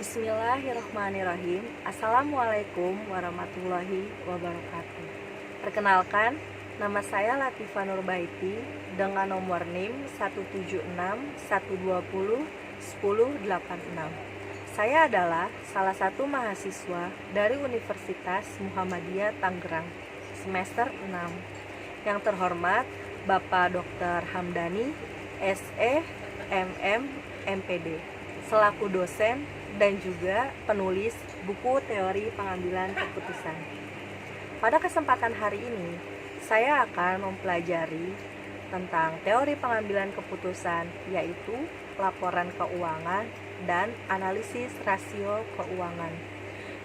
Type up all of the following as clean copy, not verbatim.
Bismillahirrahmanirrahim. Assalamualaikum warahmatullahi wabarakatuh. Perkenalkan, nama saya Latifah Nurbaiti dengan nomor NIM 176 120 1086. Saya adalah salah satu mahasiswa dari Universitas Muhammadiyah Tangerang, semester 6. Yang terhormat Bapak Dr. Hamdani, SE, MM, MPD, selaku dosen dan juga penulis buku teori pengambilan keputusan. Pada kesempatan hari ini, saya akan mempelajari tentang teori pengambilan keputusan, yaitu laporan keuangan dan analisis rasio keuangan.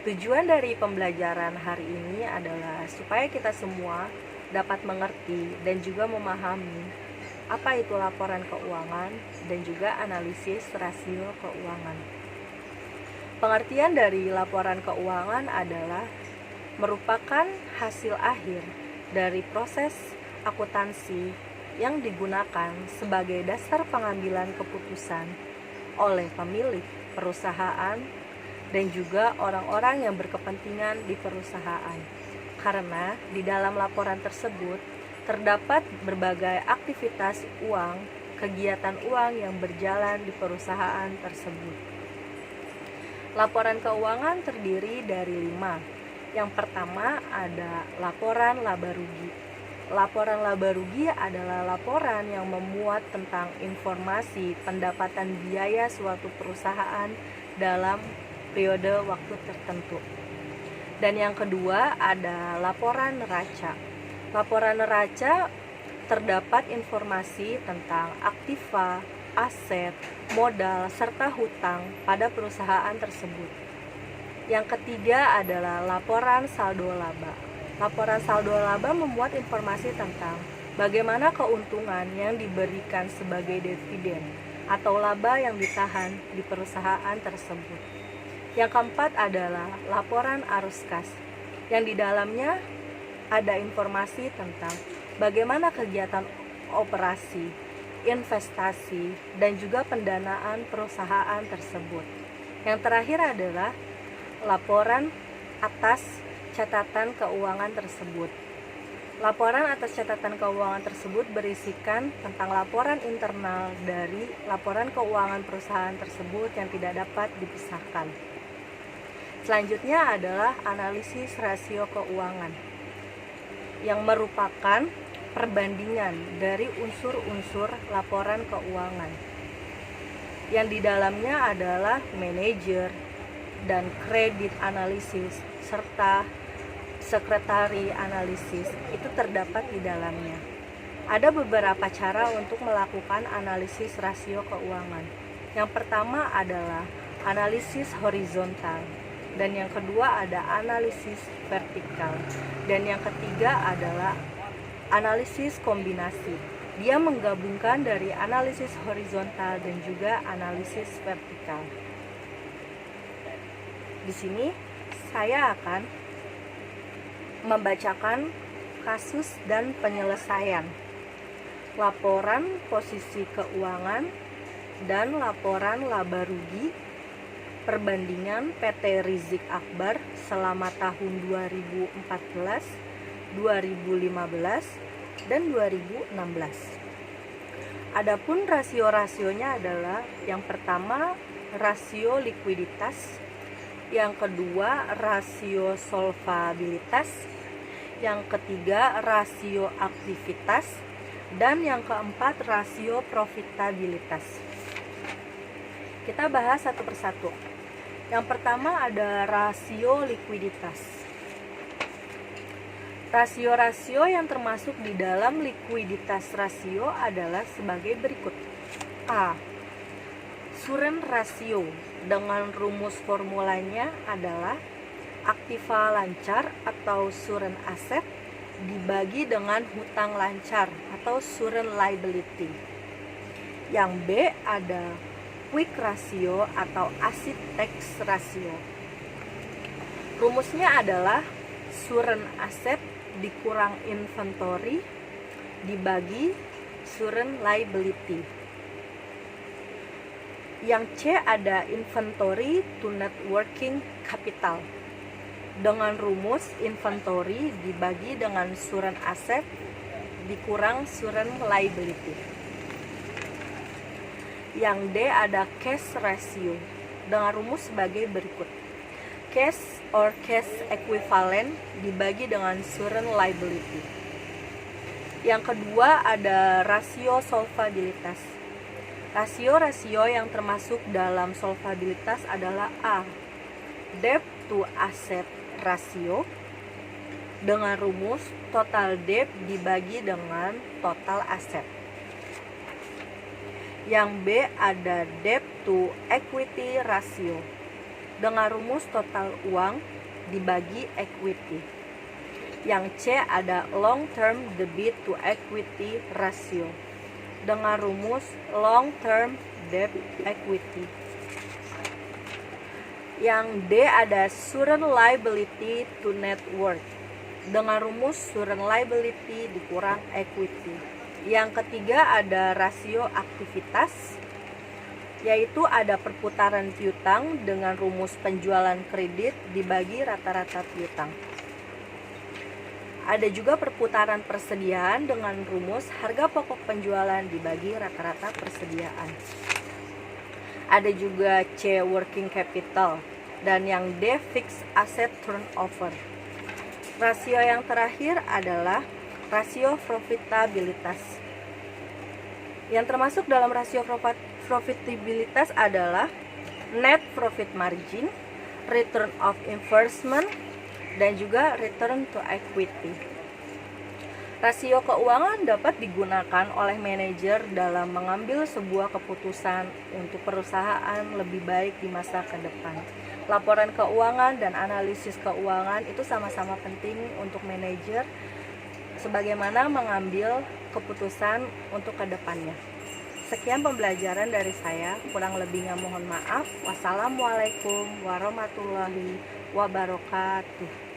Tujuan dari pembelajaran hari ini adalah supaya kita semua dapat mengerti dan juga memahami apa itu laporan keuangan dan juga analisis rasio keuangan. Pengertian dari laporan keuangan adalah merupakan hasil akhir dari proses akuntansi yang digunakan sebagai dasar pengambilan keputusan oleh pemilik perusahaan dan juga orang-orang yang berkepentingan di perusahaan. Karena di dalam laporan tersebut terdapat berbagai aktivitas uang, kegiatan uang yang berjalan di perusahaan tersebut. Laporan keuangan terdiri dari 5. Yang pertama ada laporan laba rugi. Laporan laba rugi adalah laporan yang memuat tentang informasi pendapatan biaya suatu perusahaan dalam periode waktu tertentu. Dan yang kedua ada laporan neraca. Laporan neraca terdapat informasi tentang aktiva, aset, modal, serta hutang pada perusahaan tersebut. Yang ketiga adalah laporan saldo laba. Laporan saldo laba memuat informasi tentang bagaimana keuntungan yang diberikan sebagai dividen atau laba yang ditahan di perusahaan tersebut. Yang keempat adalah laporan arus kas, yang di dalamnya ada informasi tentang bagaimana kegiatan operasi, investasi, dan juga pendanaan perusahaan tersebut. Yang terakhir adalah laporan atas catatan keuangan tersebut. Laporan atas catatan keuangan tersebut berisikan tentang laporan internal dari laporan keuangan perusahaan tersebut yang tidak dapat dipisahkan. Selanjutnya adalah analisis rasio keuangan, yang merupakan perbandingan dari unsur-unsur laporan keuangan, yang di dalamnya adalah manajer dan kredit analisis serta sekretari analisis, itu terdapat di dalamnya. Ada beberapa cara untuk melakukan analisis rasio keuangan. Yang pertama adalah analisis horizontal, dan yang kedua ada analisis vertikal, dan yang ketiga adalah analisis kombinasi. Dia menggabungkan dari analisis horizontal dan juga analisis vertikal. Di sini saya akan membacakan kasus dan penyelesaian laporan posisi keuangan dan laporan laba rugi perbandingan PT Rizik Akbar selama tahun 2014, 2015, dan 2016. Adapun rasio-rasionya adalah yang pertama rasio likuiditas, yang kedua rasio solvabilitas, yang ketiga rasio aktivitas, dan yang keempat rasio profitabilitas. Kita bahas satu persatu. Yang pertama ada rasio likuiditas. Rasio-rasio yang termasuk di dalam likuiditas rasio adalah sebagai berikut. A. Suren rasio, dengan rumus formulanya adalah aktiva lancar atau suren aset dibagi dengan hutang lancar atau suren liability. Yang B ada quick ratio atau acid tax ratio. Rumusnya adalah suren aset dikurang inventory dibagi suren liability. Yang C ada inventory to net working capital. Dengan rumus inventory dibagi dengan current asset dikurang current liability. Yang D ada cash ratio dengan rumus sebagai berikut. Cash or cash equivalent dibagi dengan current liability. Yang kedua ada rasio solvabilitas. Rasio yang termasuk dalam solvabilitas adalah A. Debt to asset ratio dengan rumus total debt dibagi dengan total aset. Yang B ada debt to equity ratio dengan rumus total uang dibagi equity. Yang C ada long term debt to equity ratio dengan rumus long term debt equity. Yang D ada current liability to net worth dengan rumus current liability dikurang equity. Yang ketiga ada rasio aktivitas, yaitu ada perputaran piutang dengan rumus penjualan kredit dibagi rata-rata piutang. Ada juga perputaran persediaan dengan rumus harga pokok penjualan dibagi rata-rata persediaan. Ada juga C working capital dan yang D fixed asset turnover. Rasio yang terakhir adalah rasio profitabilitas. Yang termasuk dalam rasio profitabilitas adalah net profit margin, return of investment, dan juga return to equity. Rasio keuangan dapat digunakan oleh manajer dalam mengambil sebuah keputusan untuk perusahaan lebih baik di masa ke depan. Laporan keuangan dan analisis keuangan itu sama-sama penting untuk manajer sebagaimana mengambil keputusan untuk ke depannya. Sekian pembelajaran dari saya, kurang lebihnya mohon maaf. Wassalamualaikum warahmatullahi wabarakatuh.